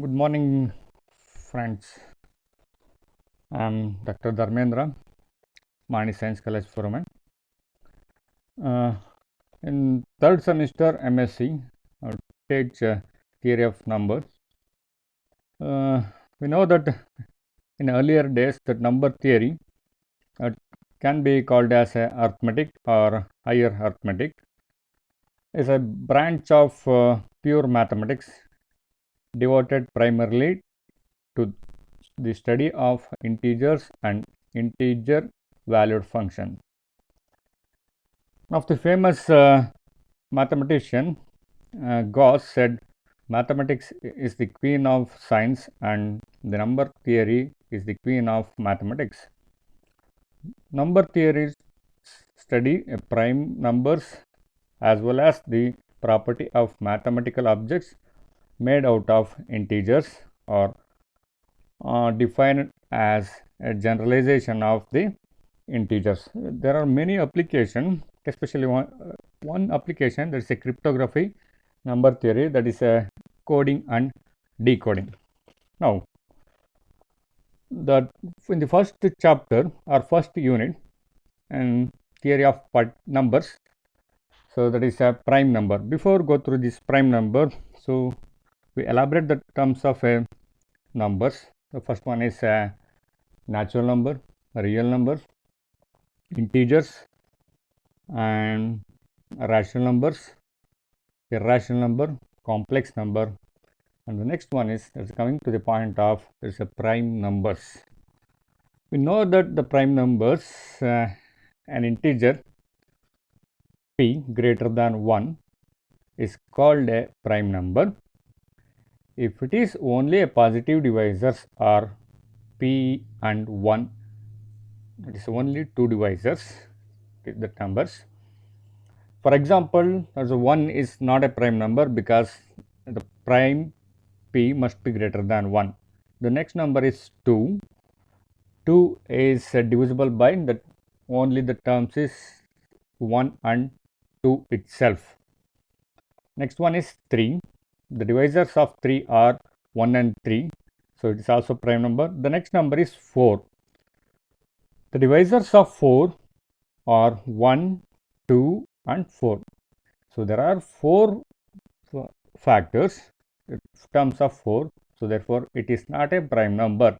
Good morning, friends. I'm Dr. Dharmendra, Mani Science College Foreman. In third semester MSc, I teach theory of numbers. We know that in earlier days, that number theory can be called as a arithmetic or higher arithmetic. Is a branch of pure mathematics devoted primarily to the study of integers and integer valued functions. One of the famous mathematician Gauss said mathematics is the queen of science and the number theory is the queen of mathematics. Number theories study prime numbers as well as the property of mathematical objects made out of integers or defined as a generalization of the integers. There are many applications, especially one application, that is a cryptography number theory, that is a coding and decoding. Now, in the first chapter or first unit and theory of numbers, so that is a prime number. Before go through this prime number, so we elaborate the terms of numbers. The first one is a natural number, real numbers, integers, and rational numbers, irrational number, complex number, and the next one is coming to the point of there is a prime numbers. We know that the prime numbers, an integer p greater than 1 is called a prime number if it is only a positive divisors are p and 1. It is only two divisors, the numbers. For example, as 1 is not a prime number because the prime p must be greater than 1. The next number is 2. 2 is divisible by that only the terms is 1 and 2 itself. Next one is 3. The divisors of 3 are 1 and 3. So it is also prime number. The next number is 4. The divisors of 4 are 1, 2 and 4. So there are 4 factors in terms of 4. So therefore it is not a prime number.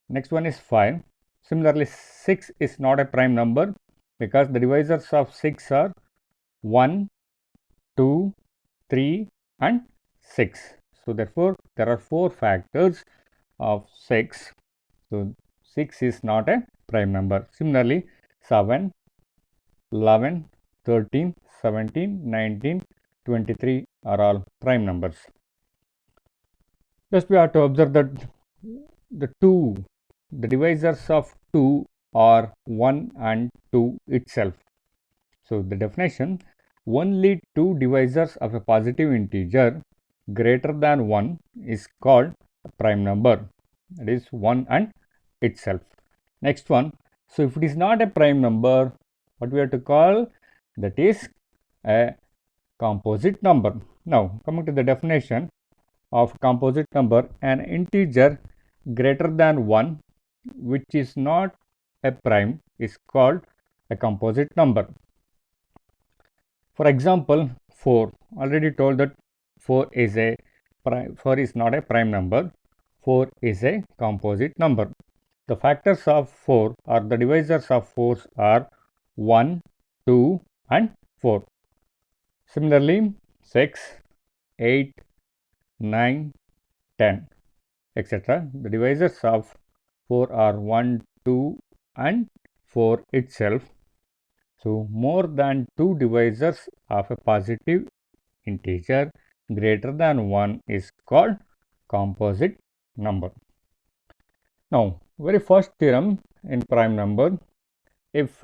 Next one is 5. Similarly, 6 is not a prime number because the divisors of 6 are 1, 2, 3 and 6. So therefore there are 4 factors of 6. So 6 is not a prime number. Similarly, 7, 11, 13, 17, 19, 23 are all prime numbers. Just we have to observe that the divisors of 2 are 1 and 2 itself. So the definition, only two divisors of a positive integer greater than 1 is called a prime number. That is 1 and itself. Next one, so if it is not a prime number, what we have to call? That is a composite number. Now coming to the definition of composite number, an integer greater than 1 which is not a prime is called a composite number. For example, 4, already told that 4 is not a prime number. 4 is a composite number. The factors of 4 or the divisors of 4 are 1, 2 and 4. Similarly, 6, 8, 9, 10, etc. The divisors of 4 are 1, 2 and 4 itself. So more than two divisors of a positive integer greater than 1 is called composite number. Now, very first theorem in prime number, if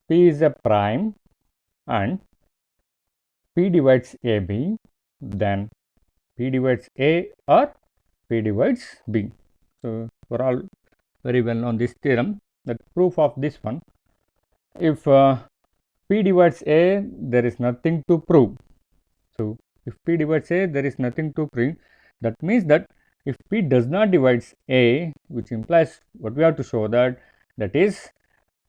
p is a prime and p divides ab, then p divides a or p divides b. So we are all very well known this theorem. The proof of this one, if p divides a, there is nothing to prove. So if p divides a, there is nothing to prove. That means that if p does not divides a, which implies what we have to show that is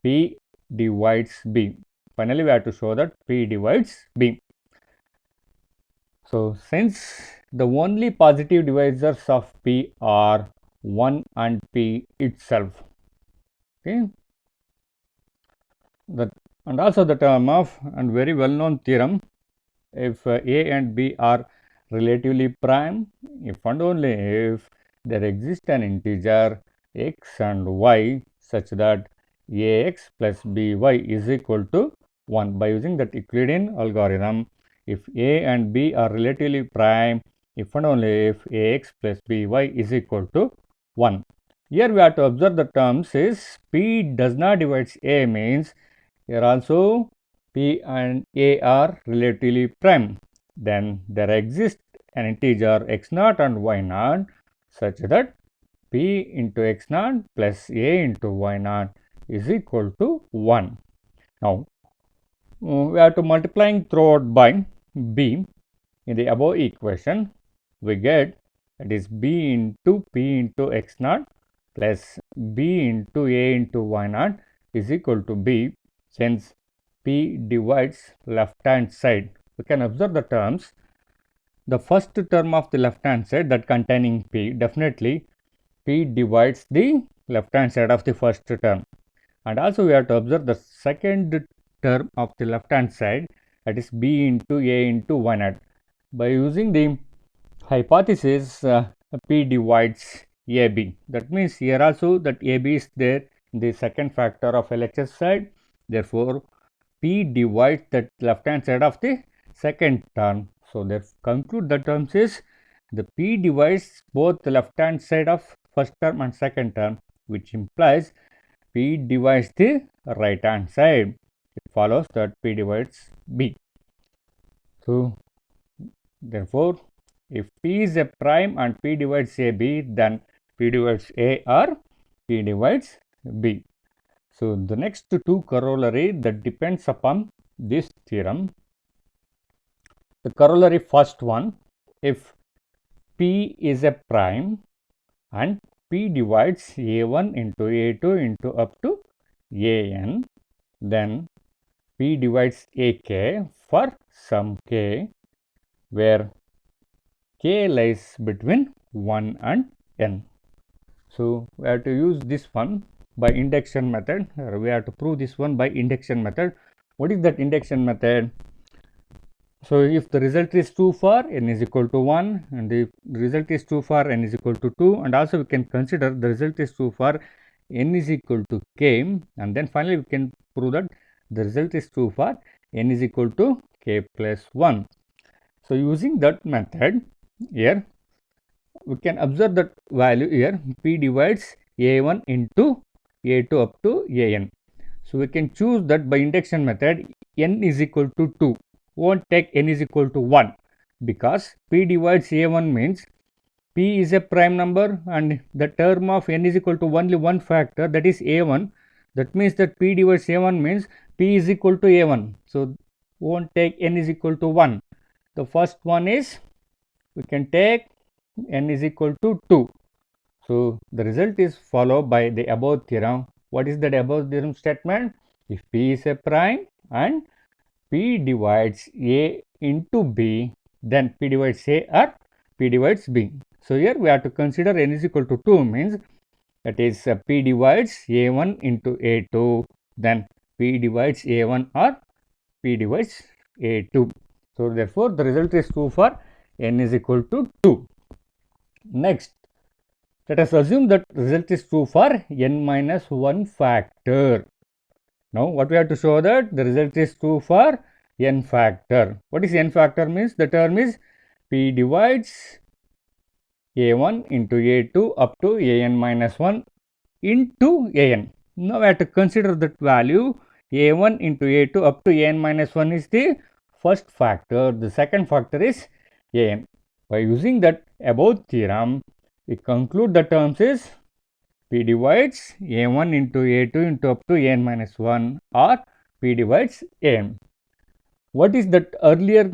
p divides b. Finally, we have to show that p divides b. So, since the only positive divisors of p are 1 and p itself, okay, that and also the term of and very well known theorem, if a and b are relatively prime, if and only if there exists an integer x and y such that ax plus by is equal to 1. By using that Euclidean algorithm, if a and b are relatively prime, if and only if ax plus by is equal to 1. Here we have to observe the terms is p does not divides a means here also p and a are relatively prime. Then there exists an integer x naught and y naught such that p into x naught plus a into y naught is equal to 1. Now, we have to multiplying throughout by b in the above equation. We get that is b into p into x naught plus b into a into y naught is equal to b. Since p divides left hand side, we can observe the terms. The first term of the left hand side that containing p, definitely p divides the left hand side of the first term, and also we have to observe the second term of the left hand side, that is b into a into y naught. By using the hypothesis p divides ab, that means here also that ab is there in the second factor of LHS side. Therefore, p divides the left hand side of the second term. So, let's conclude the terms is the p divides both the left hand side of first term and second term, which implies p divides the right hand side. It follows that p divides b. So, therefore, if p is a prime and p divides ab, then p divides a or p divides b. So, the next two corollary that depends upon this theorem. The corollary first one, if p is a prime and p divides a1 into a2 into up to an, then p divides ak for some k where k lies between 1 and n. So, we have to use this one by induction method. We have to prove this one by induction method. What is that induction method? So, if the result is true for n is equal to 1 and the result is true for n is equal to 2, and also we can consider the result is true for n is equal to k, and then finally we can prove that the result is true for n is equal to k plus 1. So, using that method here we can observe that value here p divides a1 into a2 up to an. So, we can choose that by induction method n is equal to 2. Won't take n is equal to 1 because p divides a1 means p is a prime number and the term of n is equal to only one factor, that is a1. That means that p divides a1 means p is equal to a1. So, won't take n is equal to 1. The first one is we can take n is equal to 2. So, the result is followed by the above theorem. What is that above theorem statement? If p is a prime and p divides a into b, then p divides a or p divides b. So, here we have to consider n is equal to 2 means that is p divides a1 into a2, then p divides a1 or p divides a2. So, therefore, the result is true for n is equal to 2. Next, let us assume that result is true for n minus 1 factor. Now, what we have to show that the result is true for n factor. What is n factor means? The term is p divides a1 into a2 up to an minus 1 into an. Now, we have to consider that value a1 into a2 up to an minus 1 is the first factor. The second factor is an. By using that above theorem, we conclude the terms is p divides a1 into a2 into up to an minus 1 or p divides an. What is that earlier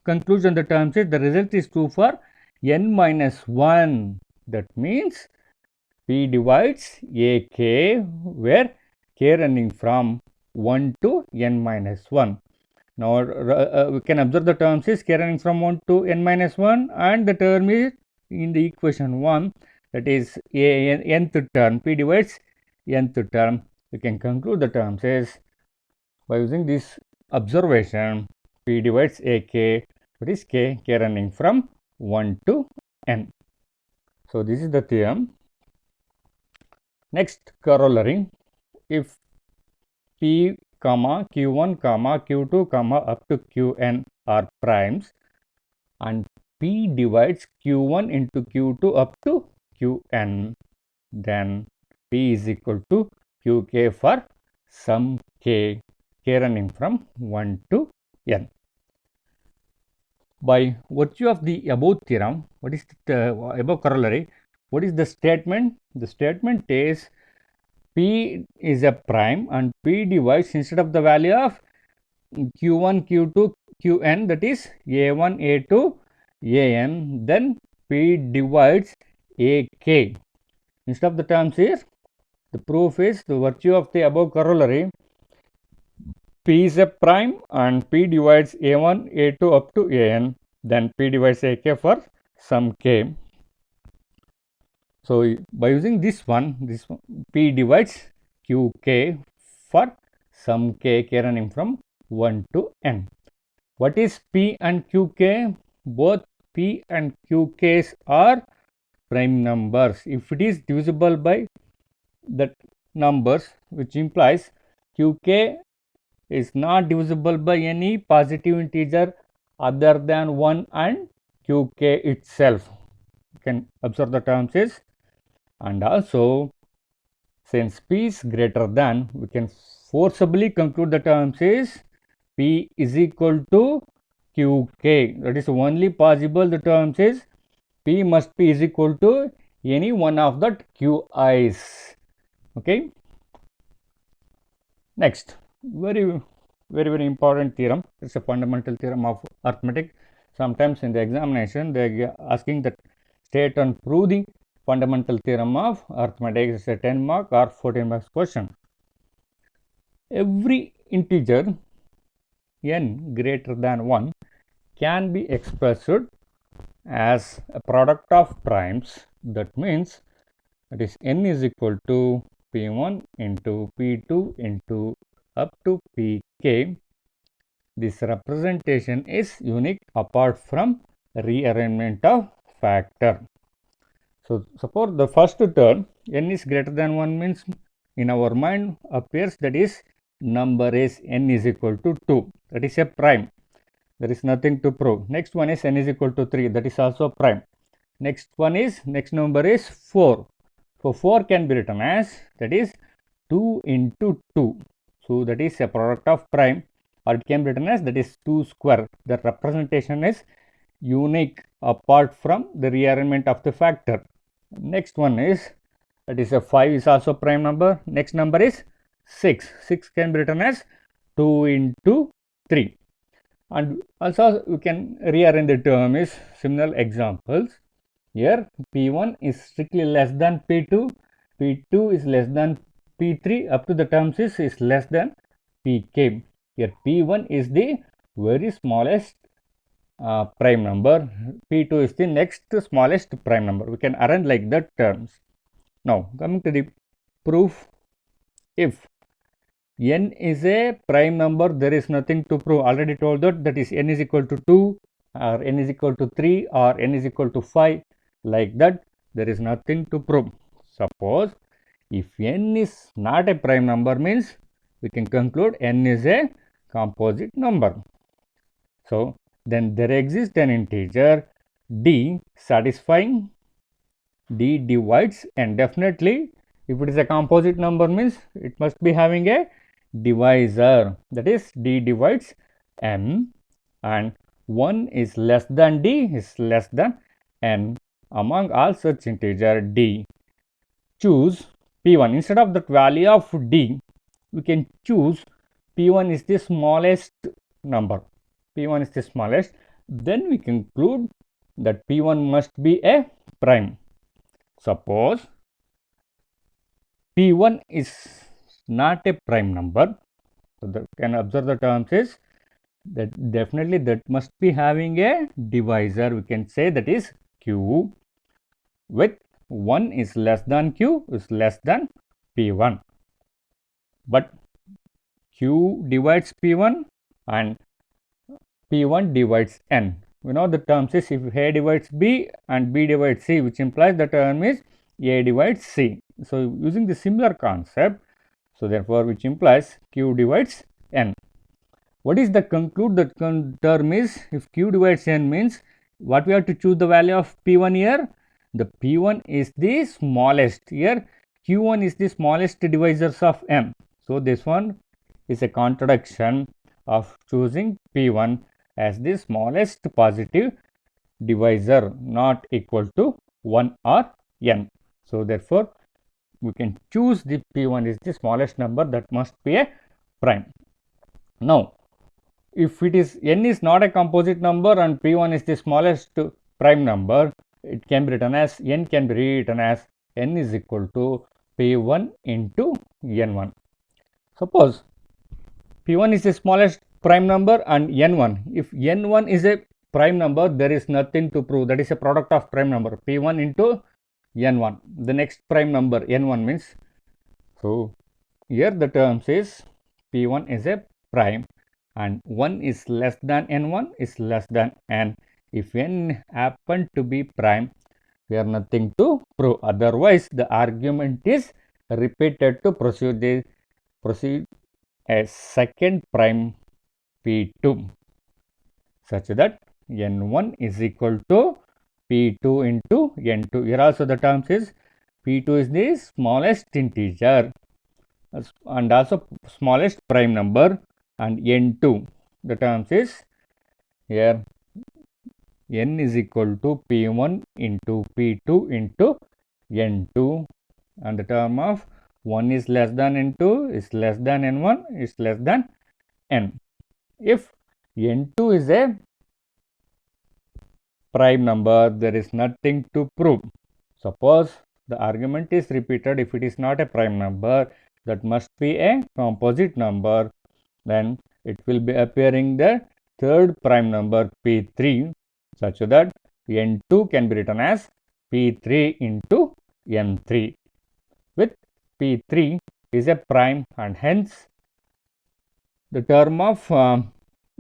conclusion? The terms is the result is true for n minus 1. That means P divides AK, where K running from 1 to n minus 1. Now we can observe the terms is K running from 1 to n minus 1, and the term is in the equation 1, that is nth term. P divides nth term. We can conclude the terms is by using this observation, P divides AK, that is K running from 1 to n. So this is the theorem. Next corollary, if P comma Q1 comma Q2 comma up to Qn are primes, and P divides Q1 into Q2 up to Qn, then P is equal to Qk for some K running from 1 to n. By virtue of the above theorem, what is the above corollary? What is the statement? The statement is P is a prime and P divides, instead of the value of Q1, Q2, Qn, that is A1, A2, An, then P divides AK. Instead of the terms is, the proof is the virtue of the above corollary, P is a prime and P divides A1, A2 up to An, then P divides AK for some K. So by using this one, P divides Qk for some K running from 1 to n. What is P and Qk? Both P and Qk's are prime numbers. If it is divisible by that numbers, which implies Qk is not divisible by any positive integer other than 1 and Qk itself. You can observe the terms is, and also since P is greater than, we can forcibly conclude the terms is P is equal to Qk. That is only possible. The terms is P must be is equal to any one of that Qi's. Okay. Next, very important theorem. It's a fundamental theorem of arithmetic. Sometimes in the examination they are asking that state and prove the fundamental theorem of arithmetic. It's a 10 mark or 14 marks question. Every integer n greater than 1 can be expressed as a product of primes. That means that is n is equal to P1 into P2 into up to Pk. This representation is unique apart from rearrangement of factor. So suppose the first term n is greater than 1 means in our mind appears that is number is n is equal to 2. That is a prime. There is nothing to prove. Next one is n is equal to 3. That is also prime. Next number is 4. So 4 can be written as, that is 2 into 2. So that is a product of prime, or it can be written as, that is 2 square. The representation is unique apart from the rearrangement of the factor. Next one is, that is a 5 is also prime number. Next number is 6. 6 can be written as 2 into 3. And also we can rearrange the term is similar examples. Here P1 is strictly less than P2, P2 is less than P3 up to the terms is less than Pk. Here P1 is the very smallest prime number, P2 is the next smallest prime number. We can arrange like that terms. Now coming to the proof, if n is a prime number, there is nothing to prove. Already told that is n is equal to 2 or n is equal to 3 or n is equal to 5, like that there is nothing to prove. Suppose if n is not a prime number means we can conclude n is a composite number. So then there exists an integer d satisfying d divides n. Definitely if it is a composite number means it must be having a divisor, that is d divides n, and 1 is less than d is less than n. Among all such integer d, choose P1. Instead of that value of d, we can choose P1 is the smallest number. P1 is the smallest. Then we conclude that P1 must be a prime. Suppose P1 is not a prime number, so you can observe the terms is that definitely that must be having a divisor. We can say that is Q with 1 is less than Q is less than P1, but Q divides P1 and P1 divides N. We know the terms is if A divides B and B divides C, which implies the term is A divides C. So, using the similar concept, so therefore, which implies Q divides N. What is the conclude that term is if Q divides N means what we have to choose the value of P1 here? The P1 is the smallest here, Q1 is the smallest divisors of M. So, this one is a contradiction of choosing P1 as the smallest positive divisor not equal to 1 or N. So, therefore, we can choose the P1 is the smallest number that must be a prime. Now, if it is N is not a composite number and P1 is the smallest prime number, it can be written as N can be rewritten as N is equal to P1 into N1. Suppose P1 is the smallest prime number and N1. If N1 is a prime number, there is nothing to prove. That is a product of prime number P1 into N1. The next prime number N1 means. So, here the term says P1 is a prime and 1 is less than N1 is less than N. If N happen to be prime, we have nothing to prove. Otherwise, the argument is repeated to proceed a second prime P2 such that N1 is equal to P2 into N2. Here also the terms is P2 is the smallest integer and also smallest prime number, and N2 the terms is here N is equal to P1 into P2 into N2, and the term of 1 is less than N2 is less than N1 is less than N. If N2 is a prime number, there is nothing to prove. Suppose the argument is repeated, if it is not a prime number, that must be a composite number, then it will be appearing the third prime number P3 such that N2 can be written as P3 into N3 with P3 is a prime and hence the term of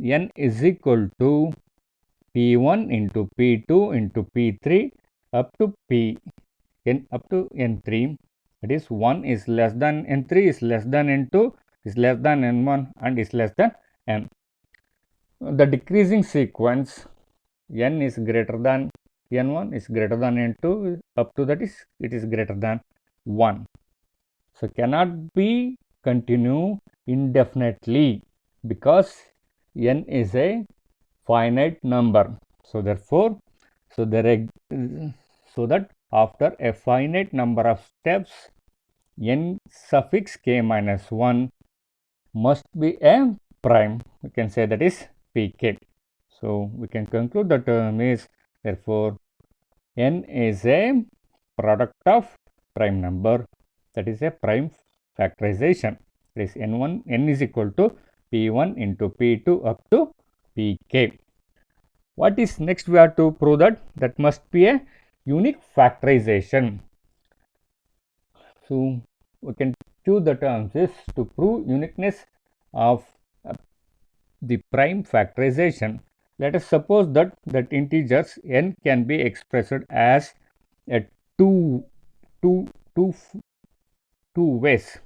N is equal to P1 into P2 into P3 up to N up to N3, that is 1 is less than N3 is less than N2 is less than N1 and is less than N. The decreasing sequence N is greater than N1 is greater than N2 up to that is it is greater than 1. So, cannot be continue indefinitely because N is a finite number. So, therefore, so that after a finite number of steps N suffix k minus 1 must be a prime. We can say that is Pk. So, we can conclude the term is therefore N is a product of prime number, that is a prime factorization. That is N is equal to P1 into P2 up to Pk. What is next? We have to prove that must be a unique factorization. So, we can choose the terms is to prove uniqueness of the prime factorization. Let us suppose that integers n can be expressed as a two ways.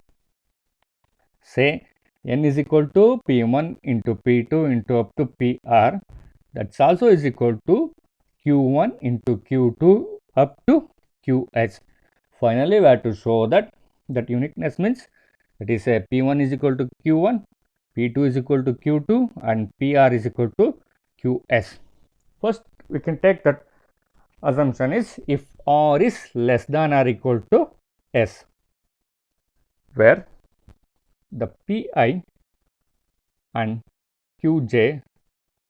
Say n is equal to P1 into P2 into up to Pr, that's also is equal to Q1 into Q2 up to Qh. Finally, we have to show that uniqueness means that is a P1 is equal to Q1, P2 is equal to Q2 and Pr is equal to Qs. First, we can take that assumption is if R is less than or equal to S, where the Pi and Qj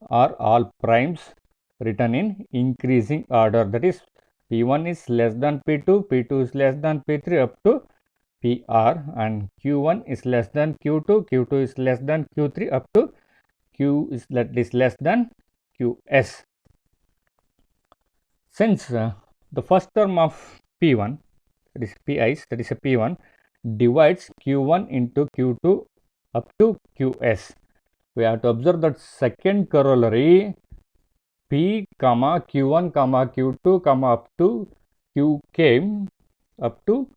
are all primes written in increasing order, that is P1 is less than P2, P2 is less than P3 up to PR, and Q1 is less than Q2, Q2 is less than Q3 up to Q is less than Qs. Since the first term of P1, that is Pi's, that is a P1, divides Q1 into Q2 up to Qs, we have to observe that second corollary P comma Q1 comma Q2 comma up to Qk up to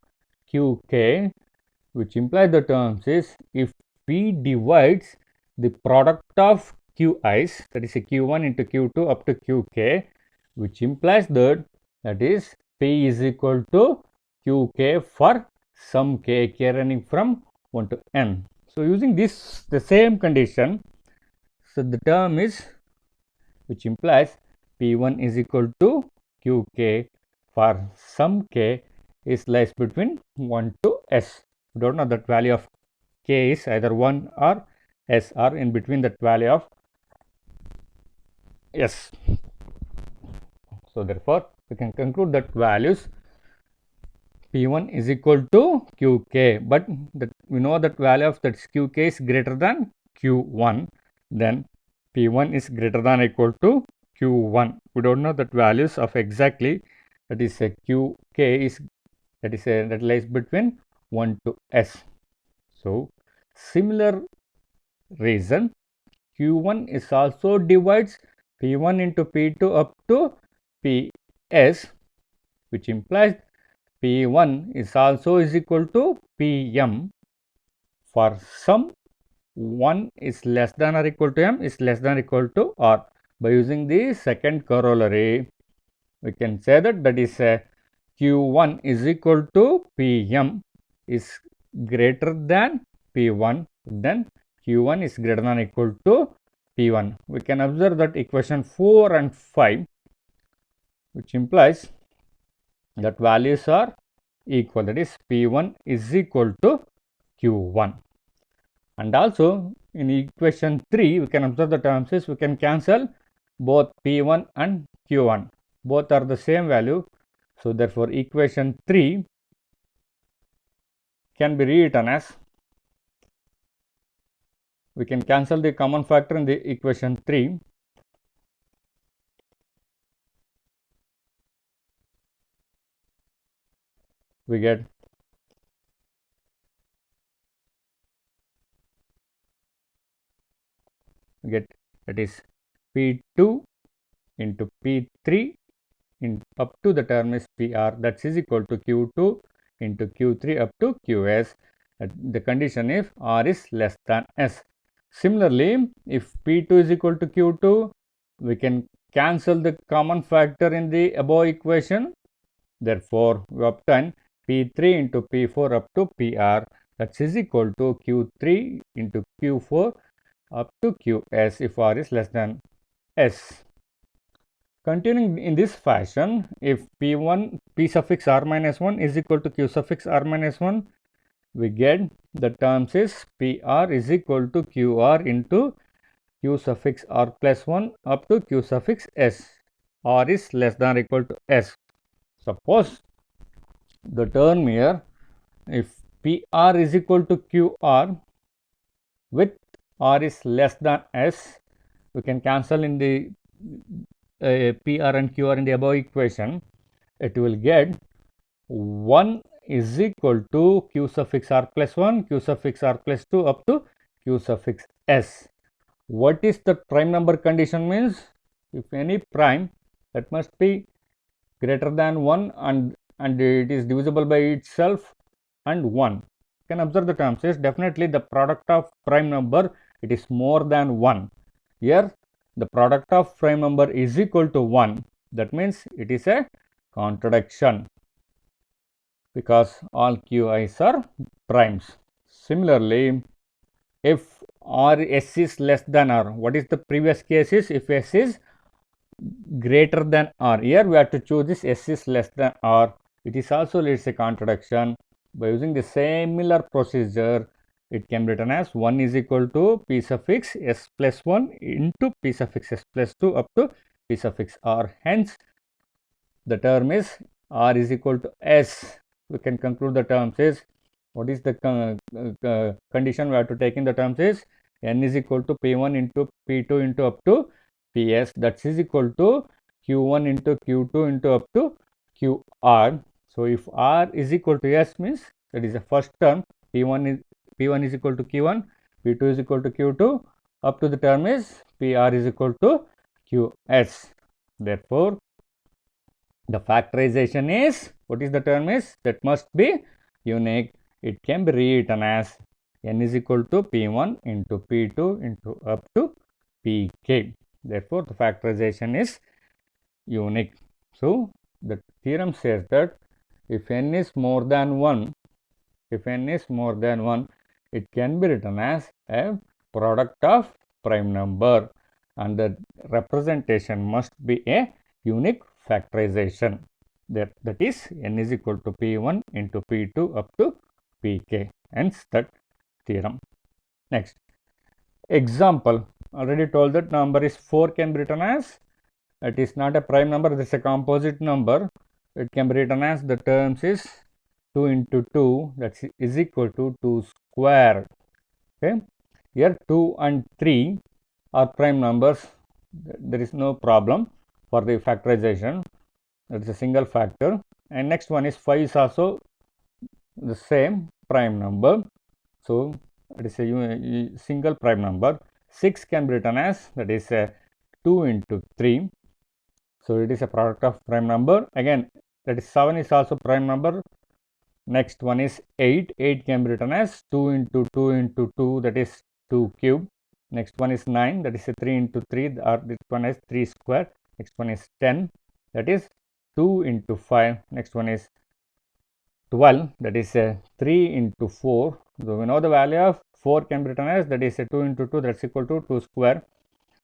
Qk, which implies the terms is if P divides the product of Qi's, that is a Q1 into Q2 up to Qk, which implies that is P is equal to Qk for some k running from 1 to n. So, using this the same condition, so the term is which implies P1 is equal to Qk for some k is lies between 1 to s. We don't know that value of k is either 1 or s, or in between that value of s. So, therefore, we can conclude that values P1 is equal to Qk, but that we know that value of that Qk is greater than Q1, then P1 is greater than or equal to Q1. We don't know that values of exactly, that is a Qk is that lies between 1 to s. So, similar reason Q1 is also divides P1 into P2 up to Ps, which implies P1 is also is equal to Pm for some 1 is less than or equal to m is less than or equal to r. By using the second corollary, we can say that is a Q1 is equal to Pm is greater than P1, then Q1 is greater than or equal to P1. We can observe that equation 4 and 5, which implies that values are equal, that is P1 is equal to Q1. And also in equation 3, we can observe the terms is we can cancel both P1 and Q1, both are the same value. So, therefore, equation 3 can be rewritten as, we can cancel the common factor in the equation 3. We get that is P2 into P3 in up to the term is PR, that is equal to Q2 into Q3 up to Qs. The condition if R is less than S. Similarly, if P2 is equal to Q2, we can cancel the common factor in the above equation. Therefore, we obtain P3 into P4 up to PR, that is equal to Q3 into Q4 up to Qs if R is less than S. Continuing in this fashion, if P1 P suffix R minus 1 is equal to Q suffix R minus 1, we get the terms is PR is equal to QR into Q suffix R plus 1 up to Q suffix S. R is less than or equal to S. Suppose the term here, if PR is equal to QR with R is less than S, we can cancel in the PR and QR in the above equation. It will get 1 is equal to Q suffix R plus 1, Q suffix R plus 2 up to Q suffix S. What is the prime number condition means? If any prime that must be greater than 1 and it is divisible by itself and 1. You can observe the terms is definitely the product of prime number, it is more than 1. Here the product of prime number is equal to 1, that means it is a contradiction because all Qi's are primes. Similarly, if S is less than R, what is the previous case is if S is greater than R. Here we have to choose this S is less than R. It is also leads a contradiction. By using the similar procedure, it can be written as 1 is equal to P suffix S plus 1 into P suffix S plus 2 up to p suffix r. Hence, the term is r is equal to s. We can conclude the terms is, what is the condition we have to take in the terms is n is equal to p1 into p2 into up to ps, that is equal to q1 into q2 into up to qr. So, if r is equal to s means that is the first term, p1 is equal to q1, p2 is equal to q2, up to the term is pr is equal to qs. Therefore, the factorization is, what is the term is, that must be unique. It can be rewritten as n is equal to p1 into p2 into up to pk. Therefore, the factorization is unique. So, the theorem says that if n is more than 1, it can be written as a product of prime number, and the representation must be a unique factorization. That is n is equal to p1 into p2 up to pk. Hence, that theorem. Next, example. Already told that number is 4 can be written as, it is not a prime number, it is a composite number. It can be written as, the terms is 2 into 2, that is equal to 2 square. Okay. Here 2 and 3 are prime numbers. There is no problem for the factorization. That is a single factor. And next one is 5 is also the same prime number. So, it is a single prime number. 6 can be written as, that is a 2 into 3. So, it is a product of prime number. Again, that is 7 is also prime number. Next one is 8. 8 can be written as 2 into 2 into 2, that is 2 cube. Next one is 9, that is a 3 into 3, or this one is 3 square. Next one is 10, that is 2 into 5. Next one is 12, that is a 3 into 4. So, we know the value of 4 can be written as, that is a 2 into 2, that is equal to 2 square.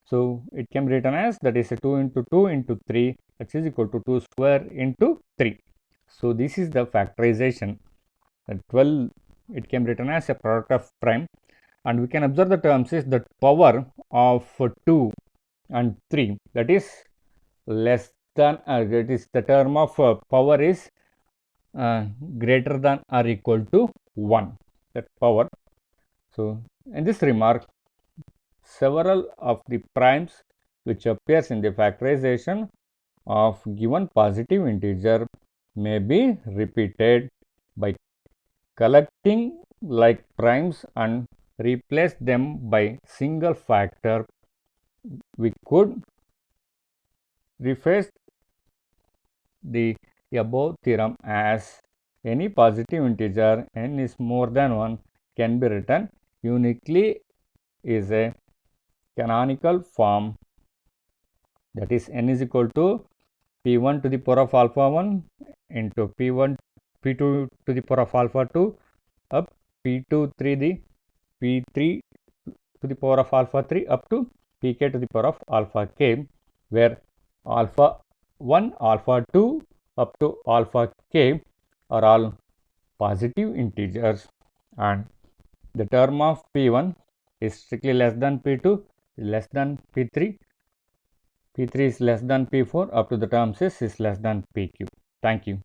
So, it can be written as, that is a 2 into 2 into 3, that is equal to 2 square into 3. So, this is the factorization. 12, it can be written as a product of prime, and we can observe the terms is that power of 2 and 3, that is less than, that is the term of power is greater than or equal to 1, that power. So, in this remark, several of the primes which appears in the factorization of given positive integer may be repeated by collecting like primes and replace them by single factor. We could rephrase the above theorem as, any positive integer n is more than 1 can be written uniquely is a canonical form, that is n is equal to p1 to the power of alpha 1 into p2 to the power of alpha 2 up p2 p3 to the power of alpha 3 up to pk to the power of alpha k, where alpha 1, alpha 2 up to alpha k are all positive integers, and the term of p1 is strictly less than p2, less than p3, p3 is less than p4, up to the terms is less than pq. Thank you.